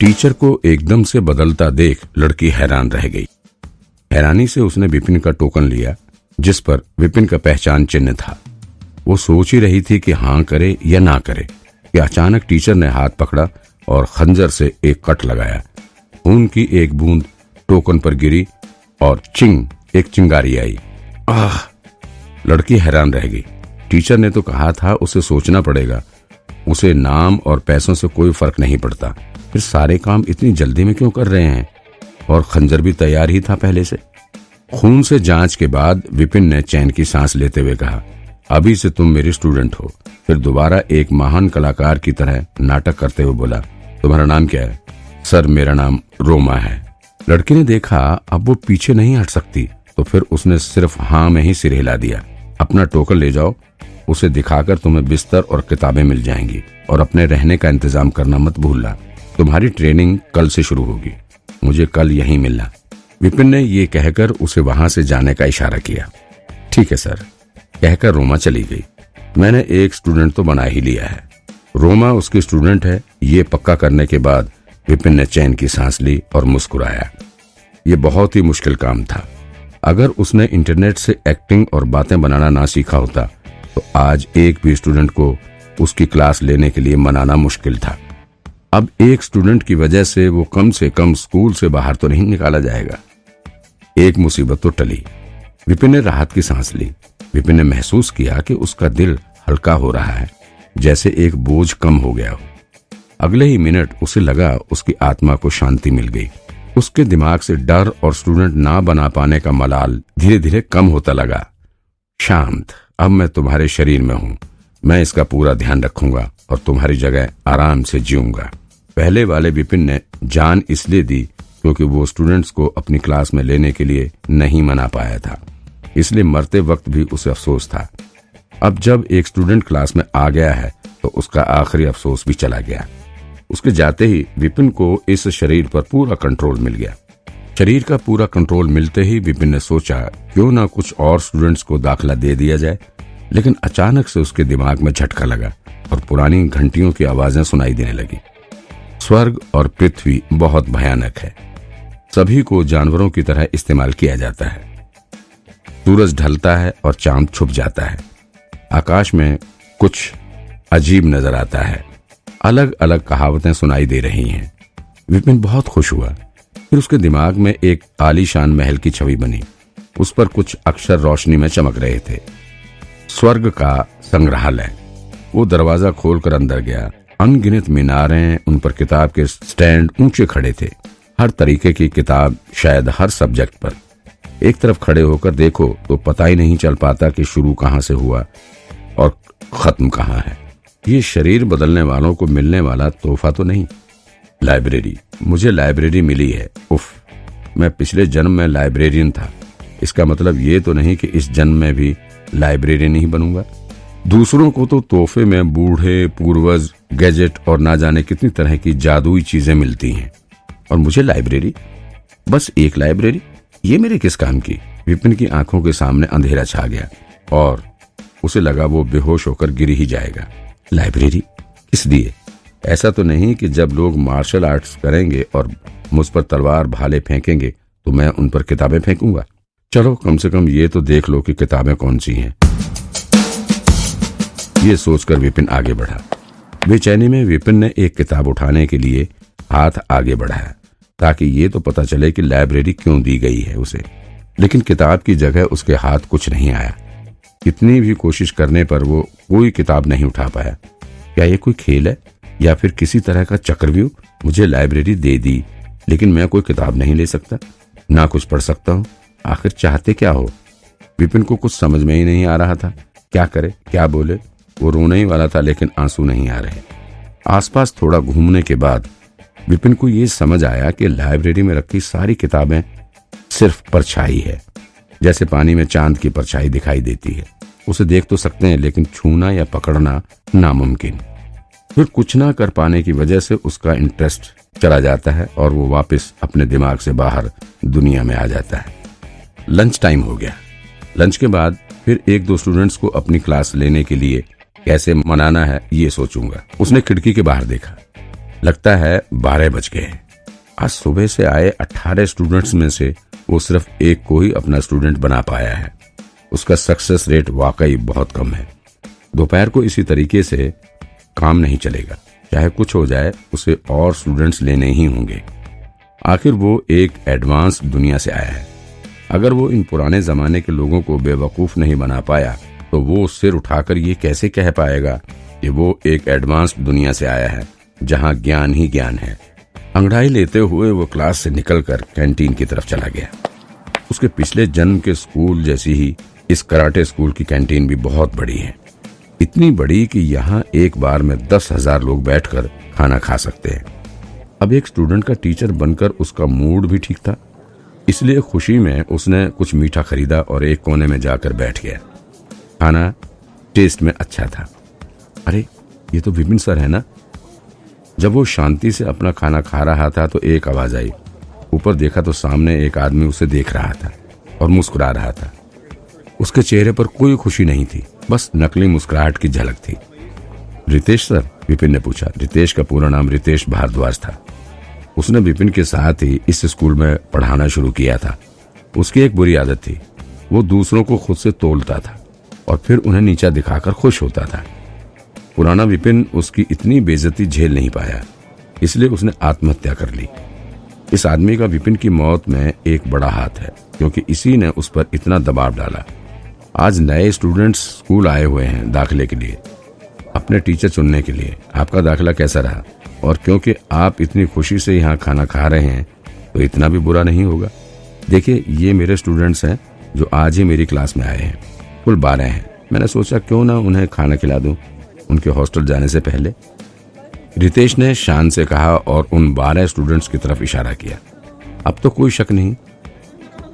Teacher को एकदम से बदलता देख लड़की हैरान रह गई। हैरानी से उसने विपिन का टोकन लिया जिस पर विपिन का पहचान चिन्ह था। वो सोच ही रही थी कि हाँ करे या ना करे कि अचानक टीचर ने हाथ पकड़ा और खंजर से एक कट लगाया। खून की एक बूंद टोकन पर गिरी और चिंग एक चिंगारी आई। आह! लड़की हैरान रह गई। टीचर ने तो कहा था उसे सोचना पड़ेगा, उसे नाम और पैसों से कोई फर्क नहीं पड़ता, फिर सारे काम इतनी जल्दी में क्यों कर रहे हैं? और खंजर भी तैयार ही था पहले से। खून से जांच के बाद विपिन ने चैन की सांस लेते हुए कहा, अभी से तुम मेरी स्टूडेंट हो। फिर दोबारा एक महान कलाकार की तरह नाटक करते हुए बोला, तुम्हारा नाम क्या है? सर, मेरा नाम रोमा है। लड़की ने देखा अब वो पीछे नहीं हट सकती, तो फिर उसने सिर्फ हाँ में ही सिर हिला दिया। अपना टोकन ले जाओ, उसे दिखाकर तुम्हें बिस्तर और किताबें मिल जाएंगी, और अपने रहने का इंतजाम करना मत भूलना। तुम्हारी ट्रेनिंग कल से शुरू होगी, मुझे कल यहीं मिलना। विपिन ने ये कहकर उसे वहां से जाने का इशारा किया। ठीक है सर, कहकर रोमा चली गई। मैंने एक स्टूडेंट तो बना ही लिया है। रोमा उसकी स्टूडेंट है, ये पक्का करने के बाद विपिन ने चैन की सांस ली और मुस्कुराया। ये बहुत ही मुश्किल काम था। अगर उसने इंटरनेट से एक्टिंग और बातें बनाना ना सीखा होता तो आज एक भी स्टूडेंट को उसकी क्लास लेने के लिए मनाना मुश्किल था। अब एक स्टूडेंट की वजह से वो कम से कम स्कूल से बाहर तो नहीं निकाला जाएगा। एक मुसीबत तो टली। विपिन ने राहत की सांस ली। विपिन ने महसूस किया कि उसका दिल हल्का हो रहा है, जैसे एक बोझ कम हो गया हो। अगले ही मिनट उसे लगा उसकी आत्मा को शांति मिल गई। उसके दिमाग से डर और स्टूडेंट ना बना पाने का मलाल धीरे धीरे कम होता लगा। शांत, अब मैं तुम्हारे शरीर में हूं, मैं इसका पूरा ध्यान रखूंगा और तुम्हारी जगह आराम से जीऊंगा। पहले वाले विपिन ने जान इसलिए दी क्योंकि वो स्टूडेंट्स को अपनी क्लास में लेने के लिए नहीं मना पाया था, इसलिए मरते वक्त भी उसे अफसोस था। अब जब एक स्टूडेंट क्लास में आ गया है तो उसका आखिरी अफसोस भी चला गया। उसके जाते ही विपिन को इस शरीर पर पूरा कंट्रोल मिल गया। शरीर का पूरा कंट्रोल मिलते ही विपिन ने सोचा क्यों ना कुछ और स्टूडेंट्स को दाखिला दे दिया जाए, लेकिन अचानक से उसके दिमाग में झटका लगा और पुरानी घंटियों की आवाजें सुनाई देने लगी। स्वर्ग और पृथ्वी बहुत भयानक है, सभी को जानवरों की तरह इस्तेमाल किया जाता है। सूरज ढलता है और चांद छुप जाता है। आकाश में कुछ अजीब नजर आता है। अलग अलग कहावतें सुनाई दे रही हैं। विपिन बहुत खुश हुआ। फिर उसके दिमाग में एक आलीशान महल की छवि बनी। उस पर कुछ अक्षर रोशनी में चमक रहे थे। स्वर्ग का संग्रहालय। वो दरवाजा खोलकर अंदर गया। अनगिनत मीनारें, उन पर किताब के स्टैंड ऊंचे खड़े थे। हर तरीके की किताब, शायद हर सब्जेक्ट पर। एक तरफ खड़े होकर देखो तो पता ही नहीं चल पाता कि शुरू कहां से हुआ और खत्म कहां है। ये शरीर बदलने वालों को मिलने वाला तोहफा तो नहीं। लाइब्रेरी, मुझे लाइब्रेरी मिली है। उफ, मैं पिछले जन्म में लाइब्रेरियन था। इसका मतलब ये तो नहीं कि इस जन्म में भी लाइब्रेरियन ही बनूंगा। दूसरों को तो तोहफे में बूढ़े, पूर्वज, गैजेट और ना जाने कितनी तरह की जादुई चीजें मिलती हैं, और मुझे लाइब्रेरी, बस एक लाइब्रेरी, ये मेरे किस काम की? विपिन की आंखों के सामने अंधेरा छा गया और उसे लगा वो बेहोश होकर गिर ही जाएगा। लाइब्रेरी किस लिए? ऐसा तो नहीं कि जब लोग मार्शल आर्ट्स करेंगे और मुझ पर तलवार भाले फेंकेंगे तो मैं उन पर किताबें फेंकूंगा? चलो कम से कम ये तो देख लो कि किताबें कौन सी हैं। ये सोचकर विपिन आगे बढ़ा। बेचैनी में विपिन ने एक किताब उठाने के लिए हाथ आगे बढ़ाया ताकि ये तो पता चले कि लाइब्रेरी क्यों दी गई है उसे, लेकिन किताब की जगह उसके हाथ कुछ नहीं आया। कितनी भी कोशिश करने पर वो कोई किताब नहीं उठा पाया। क्या ये कोई खेल है या फिर किसी तरह का चक्रव्यूह? मुझे लाइब्रेरी दे दी लेकिन मैं कोई किताब नहीं ले सकता, ना कुछ पढ़ सकता हूँ। आखिर चाहते क्या हो? विपिन को कुछ समझ में ही नहीं आ रहा था। क्या करे, क्या बोले? वो रोने ही वाला था लेकिन आंसू नहीं आ रहे। आसपास थोड़ा घूमने के बाद विपिन को ये समझ आया कि लाइब्रेरी में रखी सारी किताबें सिर्फ परछाई है, जैसे पानी में चांद की परछाई दिखाई देती है। उसे देख तो सकते हैं लेकिन छूना या पकड़ना नामुमकिन। फिर कुछ ना कर पाने की वजह से उसका इंटरेस्ट चला जाता है और वो वापस अपने दिमाग से बाहर दुनिया में आ जाता है। लंच टाइम हो गया। लंच के बाद फिर एक दो स्टूडेंट्स को अपनी क्लास लेने के लिए कैसे मनाना है ये सोचूंगा। उसने खिड़की के बाहर देखा। लगता है 12 बज गए हैं। आज सुबह से आए 18 स्टूडेंट्स में से वो सिर्फ एक को ही अपना स्टूडेंट बना पाया है। उसका सक्सेस रेट वाकई बहुत कम है। दोपहर को इसी तरीके से काम नहीं चलेगा। चाहे कुछ हो जाए, उसे और स्टूडेंट्स लेने ही होंगे। आखिर वो एक एडवांस दुनिया से आया है। अगर वो इन पुराने जमाने के लोगों को बेवकूफ नहीं बना पाया तो वो सिर उठाकर ये कैसे कह पाएगा कि वो एक एडवांस दुनिया से आया है जहां ज्ञान ही ज्ञान है। अंगड़ाई लेते हुए वो क्लास से निकलकर कैंटीन की तरफ चला गया। उसके पिछले जन्म के स्कूल जैसी ही इस कराटे स्कूल की कैंटीन भी बहुत बड़ी है। इतनी बड़ी कि यहाँ एक बार में 10,000 लोग बैठकर खाना खा सकते हैं। अब एक स्टूडेंट का टीचर बनकर उसका मूड भी ठीक था, इसलिए खुशी में उसने कुछ मीठा खरीदा और एक कोने में जाकर बैठ गया। खाना टेस्ट में अच्छा था। अरे, ये तो विपिन सर है ना। जब वो शांति से अपना खाना खा रहा था तो एक आवाज आई। ऊपर देखा तो सामने एक आदमी उसे देख रहा था और मुस्कुरा रहा था। उसके चेहरे पर कोई खुशी नहीं थी, बस नकली मुस्कुराहट की झलक थी। रितेश सर? विपिन ने पूछा। रितेश का पूरा नाम रितेश भारद्वाज था। उसने विपिन के साथ ही इस स्कूल में पढ़ाना शुरू किया था। उसकी एक बुरी आदत थी, वो दूसरों को खुद से तोलता था और फिर उन्हें नीचा दिखाकर खुश होता था। पुराना विपिन उसकी इतनी बेइज्जती झेल नहीं पाया, इसलिए उसने आत्महत्या कर ली। इस आदमी का विपिन की मौत में एक बड़ा हाथ है, क्योंकि इसी ने उस पर इतना दबाव डाला। आज नए स्टूडेंट्स स्कूल आए हुए हैं दाखिले के लिए, अपने टीचर चुनने के लिए। आपका दाखिला कैसा रहा? और क्योंकि आप इतनी खुशी से यहाँ खाना खा रहे हैं तो इतना भी बुरा नहीं होगा। देखिए, ये मेरे स्टूडेंट्स हैं जो आज ही मेरी क्लास में आए हैं। कुल 12 हैं। मैंने सोचा क्यों ना उन्हें खाना खिला दूं उनके हॉस्टल जाने से पहले। रितेश ने शान से कहा और उन 12 स्टूडेंट्स की तरफ इशारा किया। अब तो कोई शक नहीं,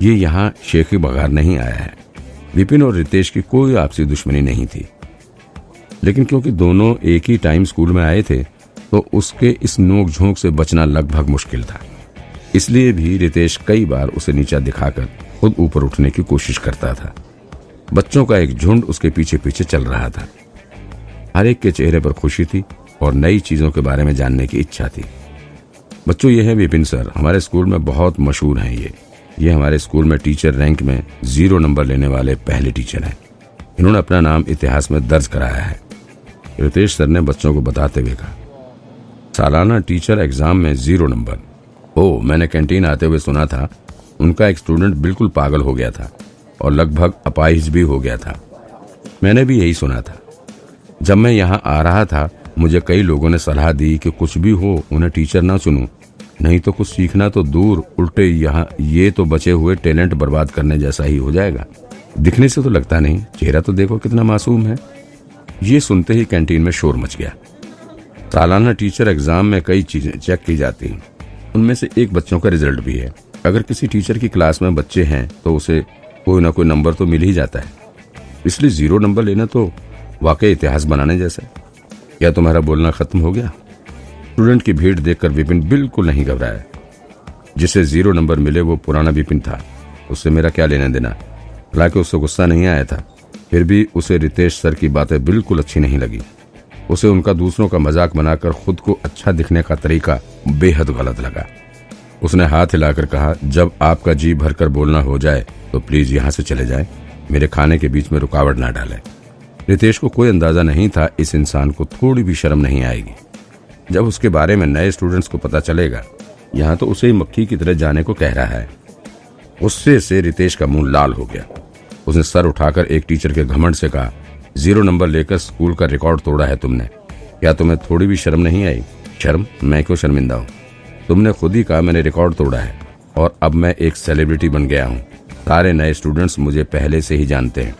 ये यहाँ शेखी बघार नहीं आया है। विपिन और रितेश की कोई आपसी दुश्मनी नहीं थी, लेकिन क्योंकि दोनों एक ही टाइम स्कूल में आए थे तो उसके इस नोक झोंक से बचना लगभग मुश्किल था। इसलिए भी रितेश कई बार उसे नीचा दिखाकर खुद ऊपर उठने की कोशिश करता था। बच्चों का एक झुंड उसके पीछे पीछे चल रहा था। हर एक के चेहरे पर खुशी थी और नई चीजों के बारे में जानने की इच्छा थी। बच्चों, ये है विपिन सर, हमारे स्कूल में बहुत मशहूर हैं। ये हमारे स्कूल में टीचर रैंक में 0 नंबर लेने वाले पहले टीचर हैं। इन्होंने अपना नाम इतिहास में दर्ज कराया है। रितेश सर ने बच्चों को बताते हुए कहा। सालाना टीचर एग्जाम में 0 नंबर। ओ, मैंने कैंटीन आते हुए सुना था उनका एक स्टूडेंट बिल्कुल पागल हो गया था और लगभग अपाहिज भी हो गया था। मैंने भी यही सुना था। जब मैं यहाँ आ रहा था मुझे कई लोगों ने सलाह दी कि कुछ भी हो उन्हें टीचर ना चुनूं, नहीं तो कुछ सीखना तो दूर, उल्टे यहाँ ये तो बचे हुए टैलेंट बर्बाद करने जैसा ही हो जाएगा। दिखने से तो लगता नहीं, चेहरा तो देखो कितना मासूम है। ये सुनते ही कैंटीन में शोर मच गया। सालाना टीचर एग्जाम में कई चीजें चेक की जाती हैं, उनमें से एक बच्चों का रिजल्ट भी है। अगर किसी टीचर की क्लास में बच्चे हैं तो उसे कोई ना कोई नंबर तो मिल ही जाता है, इसलिए 0 नंबर लेना तो वाकई इतिहास बनाने जैसा है। क्या तुम्हारा बोलना खत्म हो गया? स्टूडेंट की भीड़ देखकर विपिन बिल्कुल नहीं घबराया। जिसे 0 नंबर मिले वो पुराना विपिन था, उससे मेरा क्या लेना देना। हालांकि उससे गुस्सा नहीं आया था, फिर भी उसे रितेश सर की बातें बिल्कुल अच्छी नहीं लगी। उसे उनका दूसरों का मजाक बनाकर खुद को अच्छा दिखने का तरीका बेहद गलत लगा। उसने हाथ हिलाकर कहा, जब आपका जी भरकर बोलना हो जाए तो प्लीज यहाँ से चले जाएं, मेरे खाने के बीच में रुकावट ना डालें। रितेश को कोई अंदाजा नहीं था इस इंसान को थोड़ी भी शर्म नहीं आएगी। जब उसके बारे में नए स्टूडेंट्स को पता चलेगा, यहाँ तो उसे ही मक्खी की तरह जाने को कह रहा है। गुस्से से रितेश का मुंह लाल हो गया। उसने सर उठाकर एक टीचर के घमंड से कहा, 0 नंबर लेकर स्कूल का रिकॉर्ड तोड़ा है तुमने, क्या तुम्हें थोड़ी भी शर्म नहीं आई? शर्म? मैं क्यों शर्मिंदा हूँ? तुमने खुद ही कहा मैंने रिकॉर्ड तोड़ा है और अब मैं एक सेलिब्रिटी बन गया हूँ। सारे नए स्टूडेंट्स मुझे पहले से ही जानते हैं,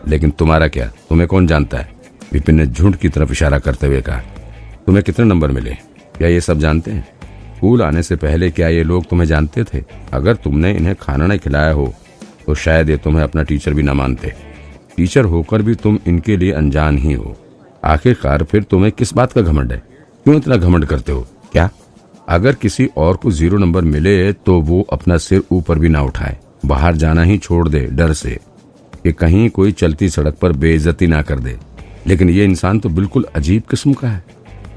लेकिन तुम्हारा क्या, तुम्हें कौन जानता है? विपिन ने झुंड की तरफ इशारा करते हुए कहा। तुम्हें कितने नंबर मिले, क्या ये सब जानते हैं? स्कूल आने से पहले क्या ये लोग तुम्हें जानते थे? अगर तुमने इन्हें खाना नहीं खिलाया हो तो शायद ये तुम्हें अपना टीचर भी न मानते। टीचर होकर भी तुम इनके लिए अनजान ही हो। आखिरकार फिर तुम्हें किस बात का घमंड है? क्यों इतना घमंड करते हो? क्या अगर किसी और को 0 नंबर मिले तो वो अपना सिर ऊपर भी ना उठाए, बाहर जाना ही छोड़ दे डर से कि कहीं कोई चलती सड़क पर बेइज्जती ना कर दे। लेकिन ये इंसान तो बिल्कुल अजीब किस्म का है।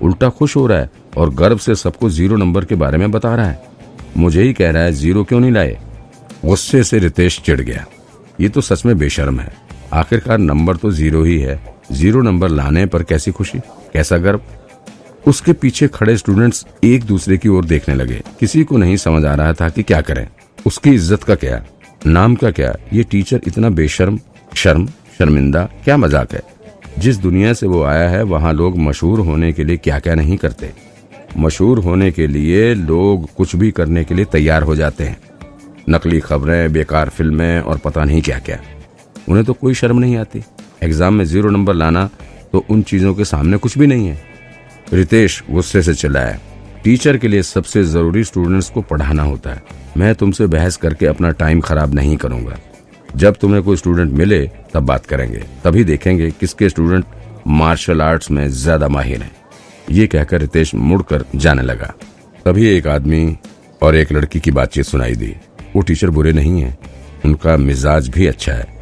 उल्टा खुश हो रहा है और गर्व से सबको 0 नंबर के बारे में बता रहा है। मुझे ही कह रहा है 0 क्यों नहीं लाए। गुस्से से रितेश चिढ़ गया। ये तो सच में बेशर्म है। आखिरकार नंबर तो 0 ही है। 0 नंबर लाने पर कैसी खुशी, कैसा गर्व। उसके पीछे खड़े स्टूडेंट्स एक दूसरे की ओर देखने लगे। किसी को नहीं समझ आ रहा था कि क्या करें। उसकी इज्जत का क्या, नाम का क्या। ये टीचर इतना बेशर्म, शर्मिंदा, क्या मजाक है। जिस दुनिया से वो आया है वहाँ लोग मशहूर होने के लिए क्या क्या नहीं करते। मशहूर होने के लिए लोग कुछ भी करने के लिए तैयार हो जाते हैं। नकली खबरें, बेकार फिल्में और पता नहीं क्या क्या। उन्हें तो कोई शर्म नहीं आती। एग्जाम में 0 नंबर लाना तो उन चीजों के सामने कुछ भी नहीं है। रितेश गुस्से से चिल्लाया, टीचर के लिए सबसे जरूरी स्टूडेंट्स को पढ़ाना होता है। मैं तुमसे बहस करके अपना टाइम खराब नहीं करूंगा। जब तुम्हें कोई स्टूडेंट मिले तब बात करेंगे, तभी देखेंगे किसके स्टूडेंट मार्शल आर्ट्स में ज्यादा माहिर हैं। ये कहकर रितेश मुड़कर जाने लगा। तभी एक आदमी और एक लड़की की बातचीत सुनाई दी। वो टीचर बुरे नहीं है, उनका मिजाज भी अच्छा है।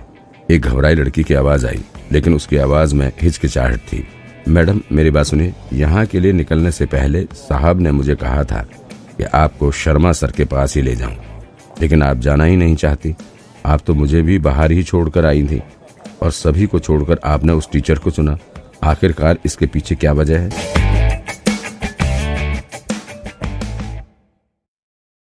एक घबराई लड़की की आवाज आई, लेकिन उसकी आवाज में हिचकिचाहट थी। मैडम मेरी बात सुनिए, यहाँ के लिए निकलने से पहले साहब ने मुझे कहा था कि आपको शर्मा सर के पास ही ले जाऊं, लेकिन आप जाना ही नहीं चाहती। आप तो मुझे भी बाहर ही छोड़कर आई थी और सभी को छोड़कर आपने उस टीचर को चुना। आखिरकार इसके पीछे क्या वजह है?